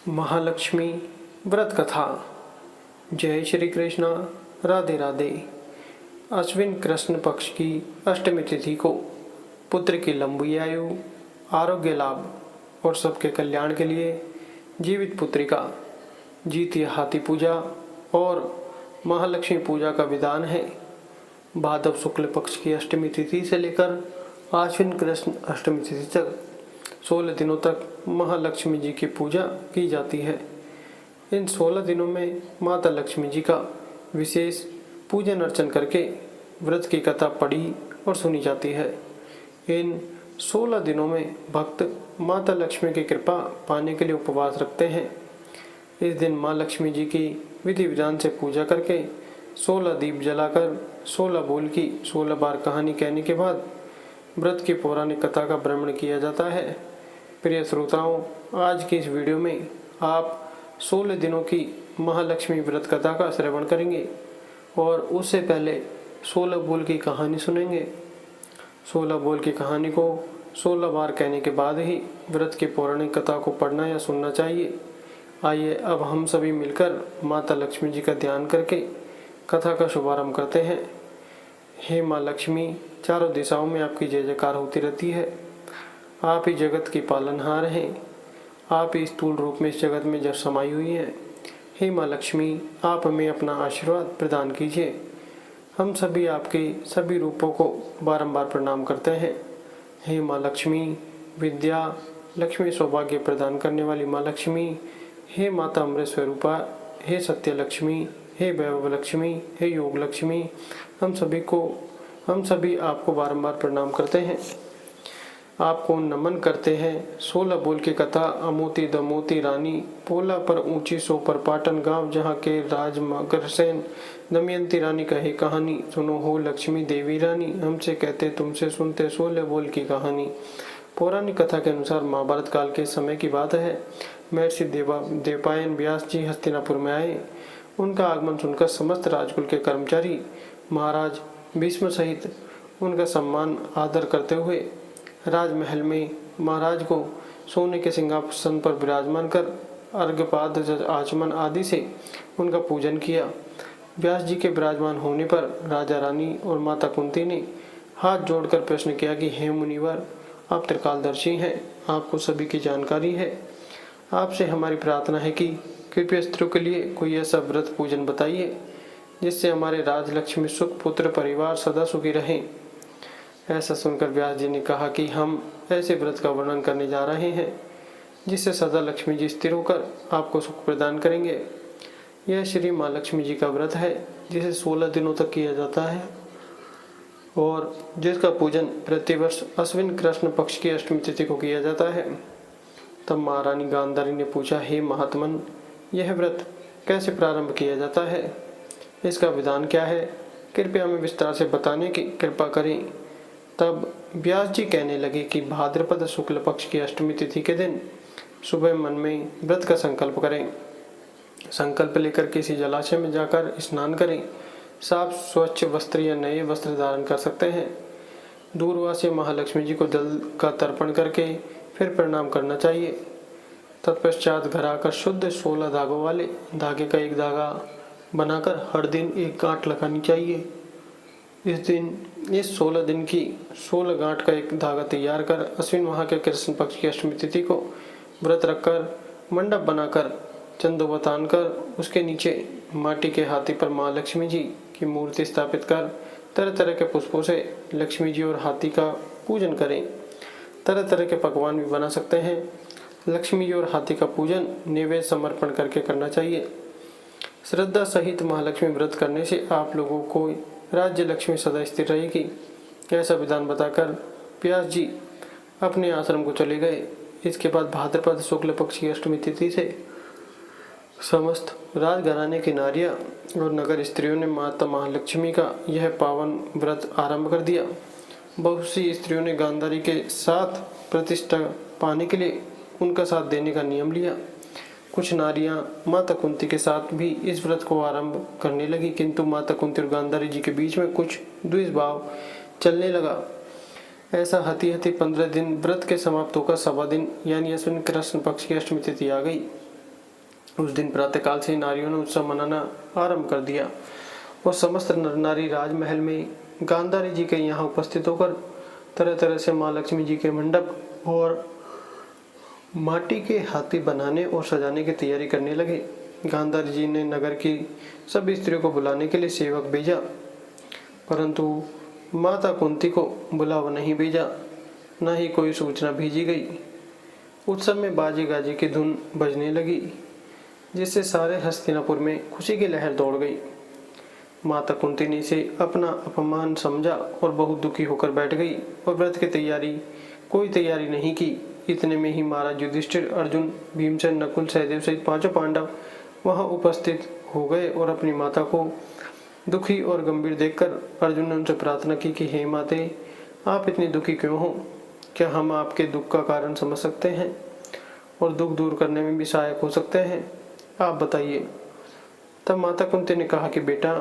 महालक्ष्मी व्रत कथा। जय श्री कृष्ण, राधे राधे। अश्विन कृष्ण पक्ष की अष्टमी तिथि को पुत्र की लंबी आयु, आरोग्य लाभ और सबके कल्याण के लिए जीवित पुत्रिका, जीतिया हाथी पूजा और महालक्ष्मी पूजा का विधान है। भाद्र शुक्ल पक्ष की अष्टमी तिथि से लेकर आश्विन कृष्ण अष्टमी तिथि तक 16 दिनों तक महालक्ष्मी जी की पूजा की जाती है। इन 16 दिनों में माता लक्ष्मी जी का विशेष पूजन अर्चन करके व्रत की कथा पढ़ी और सुनी जाती है। इन 16 दिनों में भक्त माता लक्ष्मी की कृपा पाने के लिए उपवास रखते हैं। इस दिन माँ लक्ष्मी जी की विधि विधान से पूजा करके 16 दीप जलाकर 16 बोल की 16 बार कहानी कहने के बाद व्रत की पौराणिक कथा का भ्रमण किया जाता है। प्रिय श्रोताओं, आज की इस वीडियो में आप 16 दिनों की महालक्ष्मी व्रत कथा का श्रवण करेंगे और उससे पहले 16 बोल की कहानी सुनेंगे। 16 बोल की कहानी को 16 बार कहने के बाद ही व्रत की पौराणिक कथा को पढ़ना या सुनना चाहिए। आइए अब हम सभी मिलकर माता लक्ष्मी जी का ध्यान करके कथा का शुभारंभ करते हैं। हे माँ लक्ष्मी, चारों दिशाओं में आपकी जय जयकार होती रहती है। आप ही जगत की पालनहार हैं। आप ही स्थूल रूप में इस जगत में जब समाई हुई हैं। हे माँ लक्ष्मी, आप हमें अपना आशीर्वाद प्रदान कीजिए। हम सभी आपके सभी रूपों को बारंबार प्रणाम करते हैं। हे माँ लक्ष्मी, विद्या लक्ष्मी सौभाग्य प्रदान करने वाली माँ लक्ष्मी, हे माता अमृत स्वरूपा, हे सत्य लक्ष्मी, हे वैभव लक्ष्मी, हे योग लक्ष्मी, हम सभी आपको बारंबार प्रणाम करते हैं, आपको नमन करते हैं। 16 बोल की कथा। अमोती दमोती रानी, पोला पर ऊंची सो पर पाटन गांव, जहाँ के राज मगरसेन दमयंती रानी कहे कहानी। सुनो हो लक्ष्मी देवी रानी, हमसे कहते तुमसे सुनते 16 बोल की कहानी। पौराणिक कथा के अनुसार महाभारत काल के समय की बात है। महर्षि देवपायन व्यास जी हस्तिनापुर में आए। उनका आगमन सुनकर समस्त राजकुल के कर्मचारी महाराज भीष्म सहित उनका सम्मान आदर करते हुए राजमहल में महाराज को सोने के सिंहासन पर विराजमान कर अर्घ्यपाद आचमन आदि से उनका पूजन किया। व्यास जी के विराजमान होने पर राजा रानी और माता कुंती ने हाथ जोड़कर प्रश्न किया कि हे मुनिवर, आप त्रिकालदर्शी हैं, आपको सभी की जानकारी है। आपसे हमारी प्रार्थना है कि कृपया स्त्रियों के लिए कोई ऐसा व्रत पूजन बताइए जिससे हमारे राजलक्ष्मी सुख पुत्र परिवार सदा सुखी रहें। ऐसा सुनकर व्यास जी ने कहा कि हम ऐसे व्रत का वर्णन करने जा रहे हैं जिससे सदा लक्ष्मी जी स्थिर होकर आपको सुख प्रदान करेंगे। यह श्री माँ लक्ष्मी जी का व्रत है जिसे 16 दिनों तक किया जाता है और जिसका पूजन प्रतिवर्ष अश्विन कृष्ण पक्ष की अष्टमी तिथि को किया जाता है। तब महारानी गांधारी ने पूछा, हे महात्मन, यह व्रत कैसे प्रारंभ किया जाता है? इसका विधान क्या है? कृपया हमें विस्तार से बताने की कृपा करें। तब व्यास जी कहने लगे कि भाद्रपद शुक्ल पक्ष की अष्टमी तिथि के दिन सुबह मन में व्रत का संकल्प करें। संकल्प लेकर किसी जलाशय में जाकर स्नान करें। साफ स्वच्छ वस्त्र या नए वस्त्र धारण कर सकते हैं। दूरवासी महालक्ष्मी जी को जल का तर्पण करके फिर प्रणाम करना चाहिए। तत्पश्चात घर आकर शुद्ध 16 धागों वाले धागे का एक धागा बनाकर हर दिन एक गांठ लगानी चाहिए। इस 16 दिन की 16 गांठ का एक धागा तैयार कर अश्विन माह के कृष्ण पक्ष की अष्टमी तिथि को व्रत रखकर मंडप बनाकर चंदोबा तान कर उसके नीचे माटी के हाथी पर माँ लक्ष्मी जी की मूर्ति स्थापित कर तरह तरह के पुष्पों से लक्ष्मी जी और हाथी का पूजन करें। तरह तरह के पकवान भी बना सकते हैं। लक्ष्मी जी और हाथी का पूजन नैवेद्य समर्पण करके करना चाहिए। श्रद्धा सहित महालक्ष्मी व्रत करने से आप लोगों को राज्य लक्ष्मी सदा स्थिर रहेगी। ऐसा विधान बताकर व्यास जी अपने आश्रम को चले गए। इसके बाद भाद्रपद शुक्ल पक्ष की अष्टमी तिथि से समस्त राजघराने की नारियां और नगर स्त्रियों ने माता महालक्ष्मी का यह पावन व्रत आरंभ कर दिया। बहुत सी स्त्रियों ने गांधारी के साथ प्रतिष्ठा पाने के लिए उनका साथ देने का नियम लिया। कुछ नारियां माता कुंती के साथ भी इस व्रत को आरंभ करने लगी, किंतु माता कुंती और गांधारी जी के बीच में कुछ द्वेष भाव चलने लगा। ऐसा हती 15 दिन व्रत के समाप्त होकर 1.25 दिन यानी अश्विन कृष्ण पक्ष की अष्टमी तिथि आ गई। उस दिन प्रातःकाल से नारियों ने उत्सव मनाना आरंभ कर दिया और समस्त नर नारी राजमहल में गांधारी जी के यहाँ उपस्थित होकर तरह तरह से माँ लक्ष्मी जी के मंडप और माटी के हाथी बनाने और सजाने की तैयारी करने लगे। गांधारी जी ने नगर की सभी स्त्रियों को बुलाने के लिए सेवक भेजा, परंतु माता कुंती को बुलावा नहीं भेजा, न ही कोई सूचना भेजी गई। उत्सव में बाजे गाजे की धुन बजने लगी, जिससे सारे हस्तिनापुर में खुशी की लहर दौड़ गई। माता कुंती ने इसे अपना अपमान समझा और बहुत दुखी होकर बैठ गई और व्रत की कोई तैयारी नहीं की। इतने में ही महाराज युधिष्ठिर, अर्जुन, भीमसेन, नकुल, सहदेव सहित पांचों पांडव वहां उपस्थित हो गए और अपनी माता को दुखी और गंभीर देखकर अर्जुन ने उनसे प्रार्थना की कि हे माते, आप इतनी दुखी क्यों हो? क्या हम आपके दुख का कारण समझ सकते हैं और दुख दूर करने में भी सहायक हो सकते हैं? आप बताइए। तब माता कुंती ने कहा कि बेटा,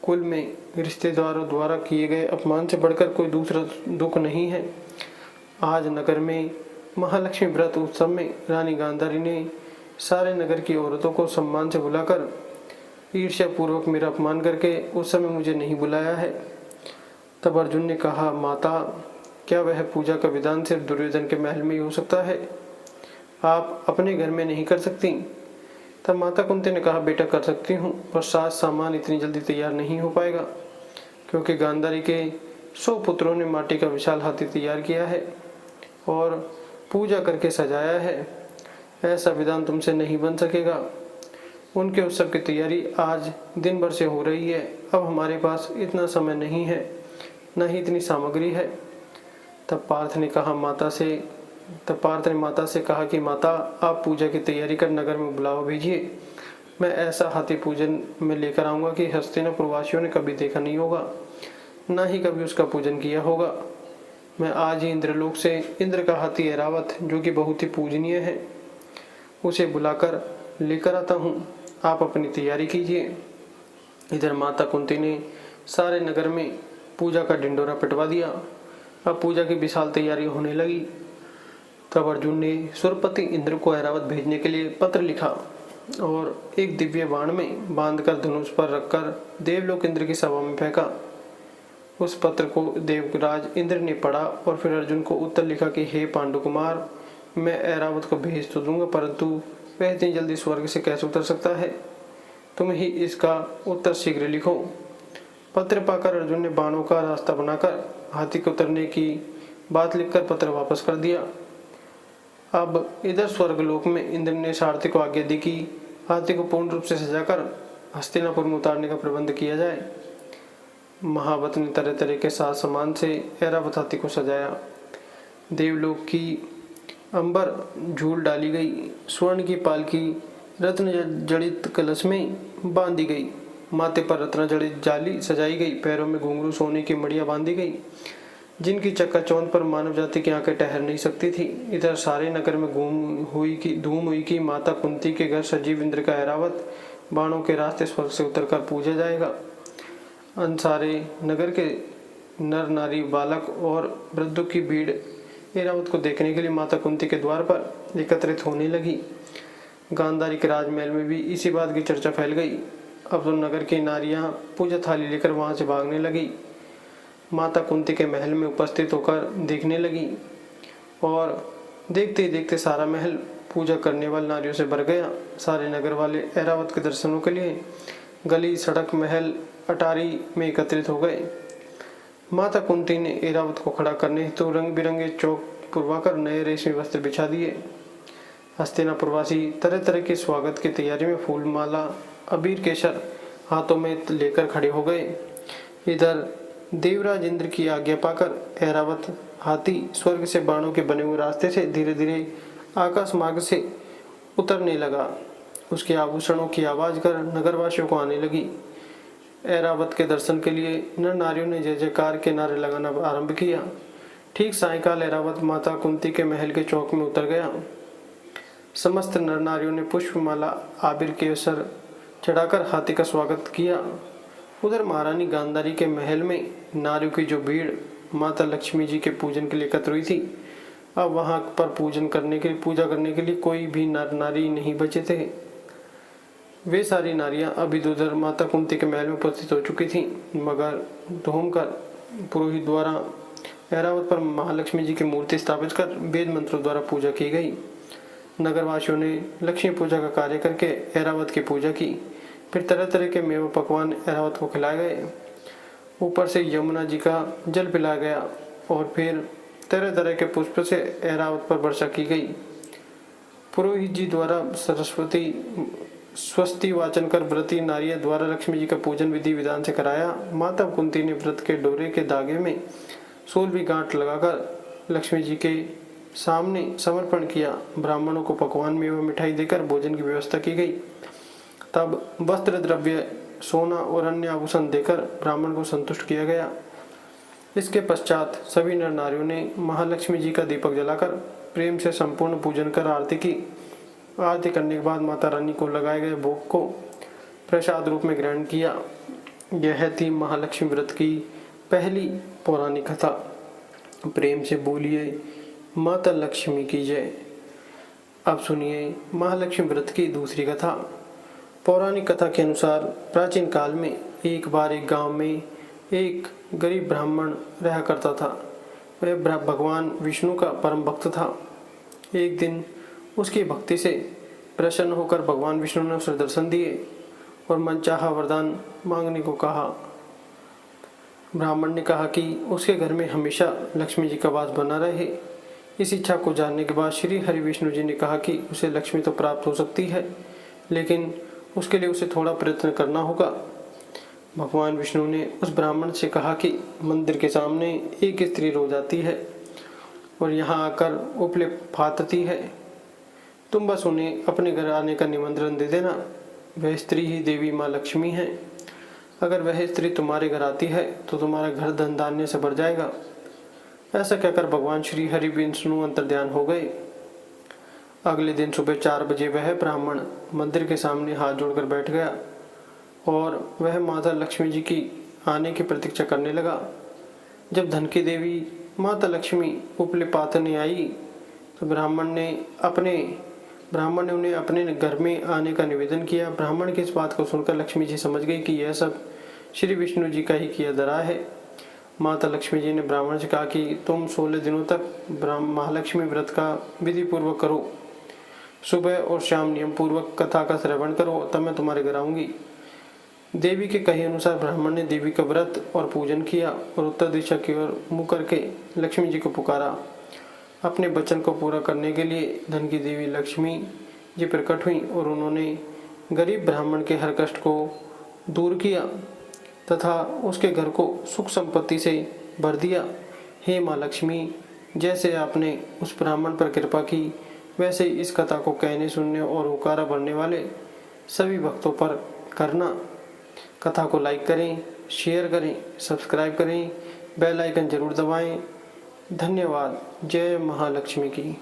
कुल में रिश्तेदारों द्वारा किए गए अपमान से बढ़कर कोई दूसरा दुख नहीं है। आज नगर में महालक्ष्मी व्रत उत्सव में रानी गांधारी ने सारे नगर की औरतों को सम्मान से बुलाकर ईर्ष्या पूर्वक मेरा अपमान करके उस समय मुझे नहीं बुलाया है। तब अर्जुन ने कहा, माता, क्या वह पूजा का विधान सिर्फ दुर्योधन के महल में ही हो सकता है? आप अपने घर में नहीं कर सकती? तब माता कुंती ने कहा, बेटा, कर सकती हूँ, पर साज सामान इतनी जल्दी तैयार नहीं हो पाएगा, क्योंकि गांधारी के 100 पुत्रों ने माटी का विशाल हाथी तैयार किया है और पूजा करके सजाया है। ऐसा विधान तुमसे नहीं बन सकेगा। उनके उत्सव की तैयारी आज दिन भर से हो रही है। अब हमारे पास इतना समय नहीं है, न ही इतनी सामग्री है। तब पार्थ ने माता से कहा कि माता, आप पूजा की तैयारी कर नगर में बुलावा भेजिए। मैं ऐसा हाथी पूजन में लेकर आऊंगा कि हस्तिनापुर वासियों ने कभी देखा नहीं होगा, न ही कभी उसका पूजन किया होगा। मैं आज ही इंद्रलोक से इंद्र का हाथी ऐरावत, जो कि बहुत ही पूजनीय है, उसे बुलाकर लेकर आता हूँ। आप अपनी तैयारी कीजिए। इधर माता कुंती ने सारे नगर में पूजा का ढिंडोरा पिटवा दिया। अब पूजा की विशाल तैयारी होने लगी। तब अर्जुन ने सुरपति इंद्र को ऐरावत भेजने के लिए पत्र लिखा और एक दिव्य बाण में बांधकर धनुष पर रखकर देवलोक इंद्र की सभा में फेंका। उस पत्र को देवराज इंद्र ने पढ़ा और फिर अर्जुन को उत्तर लिखा कि हे पांडु कुमार, मैं ऐरावत को भेज तो दूंगा, परंतु वह इतनी जल्दी स्वर्ग से कैसे उतर सकता है? तुम ही इसका उत्तर शीघ्र लिखो। पत्र पाकर अर्जुन ने बाणों का रास्ता बनाकर हाथी को उतरने की बात लिखकर पत्र वापस कर दिया। अब इधर स्वर्गलोक में इंद्र ने सारथी को आज्ञा दी कि हाथी को पूर्ण रूप से सजाकर हस्तिनापुर में उतारने का प्रबंध किया जाए। महावत ने तरह तरह के साज सामान से ऐरावत हाथी को सजाया। देवलोक की अंबर झूल डाली गई, स्वर्ण की पालकी रत्न जड़ित कलश में बांधी गई, माथे पर रत्न जड़ित जाली सजाई गई, पैरों में घुंघरू सोने की मड़ियां बांधी गई, जिनकी चकाचौंध पर मानव जाति की आंखें ठहर नहीं सकती थी। इधर सारे नगर में धूम हुई कि माता कुंती के घर सजीव इंद्र का ऐरावत बाणों के रास्ते स्वर्ग से उतरकर पूजा जाएगा। अन सारे नगर के नर नारी, बालक और वृद्धों की भीड़ ऐरावत को देखने के लिए माता कुंती के द्वार पर एकत्रित होने लगी। गांधारी के राजमहल में भी इसी बात की चर्चा फैल गई। अब तो नगर की नारियां पूजा थाली लेकर वहां से भागने लगी, माता कुंती के महल में उपस्थित होकर देखने लगी और देखते ही देखते सारा महल पूजा करने वाली नारियों से भर गया। सारे नगर वाले ऐरावत के दर्शनों के लिए गली, सड़क, महल, अटारी में एकत्रित हो गए। माता कुंती ने ऐरावत को खड़ा करने हेतु रंग बिरंगे चौक पुरवाकर नए रेशमी वस्त्र बिछा दिए। हस्तिनापुरवासी तरह तरह के स्वागत की तैयारी में फूल, माला, अबीर, केसर हाथों में लेकर खड़े हो गए। इधर देवराज इंद्र की आज्ञा पाकर ऐरावत हाथी स्वर्ग से बाणों के बने हुए रास्ते से धीरे धीरे आकाश मार्ग से उतरने लगा। उसके आभूषणों की आवाज कर नगरवासियों को आने लगी। ऐरावत के दर्शन के लिए नर नारियों ने जय जयकार के नारे लगाना आरंभ किया। ठीक सायंकाल ऐरावत माता कुंती के महल के चौक में उतर गया। समस्त नर नारियों ने पुष्पमाला, आबिर, केसर चढ़ाकर हाथी का स्वागत किया। उधर महारानी गांधारी के महल में नारियों की जो भीड़ माता लक्ष्मी जी के पूजन के लिए एकत्र हुई थी, अब वहां पर पूजा करने के लिए कोई भी नर नारी नहीं बचे थे। वे सारी नारियां अभी उधर माता कुंती के महल में उपस्थित हो चुकी थीं, मगर धूमकर पुरोहित द्वारा ऐरावत पर महालक्ष्मी जी की मूर्ति स्थापित कर वेद मंत्रों द्वारा पूजा की गई। नगरवासियों ने लक्ष्मी पूजा का कार्य करके ऐरावत की पूजा की। फिर तरह तरह के मेवा पकवान ऐरावत को खिलाए गए। ऊपर से यमुना जी का जल पिलाया गया और फिर तरह तरह के पुष्प से ऐरावत पर वर्षा की गई। पुरोहित जी द्वारा सरस्वती स्वस्ति वाचन कर व्रती नारियों द्वारा लक्ष्मी जी का पूजन विधि विधान से कराया। माता कुंती ने व्रत के डोरे के धागे में 16वीं गांठ लगाकर लक्ष्मी जी के सामने समर्पण किया। ब्राह्मणों को पकवान में मिठाई देकर भोजन की व्यवस्था की गई। तब वस्त्र द्रव्य, सोना और अन्य आभूषण देकर ब्राह्मण को संतुष्ट किया गया। इसके पश्चात सभी नर नारियों ने महालक्ष्मी जी का दीपक जलाकर प्रेम से संपूर्ण पूजन कर आरती की। आरती करने के बाद माता रानी को लगाए गए भोग को प्रसाद रूप में ग्रहण किया। यह थी महालक्ष्मी व्रत की पहली पौराणिक कथा। प्रेम से बोलिए माता लक्ष्मी की जय। अब सुनिए महालक्ष्मी व्रत की दूसरी कथा। पौराणिक कथा के अनुसार प्राचीन काल में एक बार एक गांव में एक गरीब ब्राह्मण रहा करता था। वह भगवान विष्णु का परम भक्त था। एक दिन उसकी भक्ति से प्रसन्न होकर भगवान विष्णु ने उसे दर्शन दिए और मनचाहा वरदान मांगने को कहा। ब्राह्मण ने कहा कि उसके घर में हमेशा लक्ष्मी जी का वास बना रहे। इस इच्छा को जानने के बाद श्री हरि विष्णु जी ने कहा कि उसे लक्ष्मी तो प्राप्त हो सकती है, लेकिन उसके लिए उसे थोड़ा प्रयत्न करना होगा। भगवान विष्णु ने उस ब्राह्मण से कहा कि मंदिर के सामने एक स्त्री रोज आती है और यहाँ आकर उपले फातती है। तुम बस उन्हें अपने घर आने का निमंत्रण दे देना। वह स्त्री ही देवी माँ लक्ष्मी है। अगर वह स्त्री तुम्हारे घर आती है तो तुम्हारा घर धन धान्य से भर जाएगा। ऐसा कहकर भगवान श्री हरि विष्णु अंतर्ध्यान हो गए। अगले दिन सुबह 4 बजे वह ब्राह्मण मंदिर के सामने हाथ जोड़कर बैठ गया और वह माता लक्ष्मी जी की आने की प्रतीक्षा करने लगा। जब धन की देवी माता लक्ष्मी उपले पातने आई तो ब्राह्मण ने उन्हें अपने घर में आने का निवेदन किया। ब्राह्मण की इस बात को सुनकर लक्ष्मी जी समझ गई कि यह सब श्री विष्णु जी का ही किया धरा है। माता लक्ष्मी जी ने ब्राह्मण से कहा कि तुम 16 दिनों तक महालक्ष्मी व्रत का विधि पूर्वक करो। सुबह और शाम नियम पूर्वक कथा का श्रवण करो, तब मैं तुम्हारे घर आऊंगी। देवी के कहे अनुसार ब्राह्मण ने देवी का व्रत और पूजन किया और उत्तर दिशा की ओर मुँह करके लक्ष्मी जी को पुकारा। अपने वचन को पूरा करने के लिए धन की देवी लक्ष्मी जी प्रकट हुई और उन्होंने गरीब ब्राह्मण के हर कष्ट को दूर किया तथा उसके घर को सुख संपत्ति से भर दिया। हे माँ लक्ष्मी, जैसे आपने उस ब्राह्मण पर कृपा की, वैसे इस कथा को कहने, सुनने और हुकारा भरने वाले सभी भक्तों पर करना। कथा को लाइक करें, शेयर करें, सब्सक्राइब करें, बेल आइकन जरूर दबाएं। धन्यवाद। जय महालक्ष्मी की।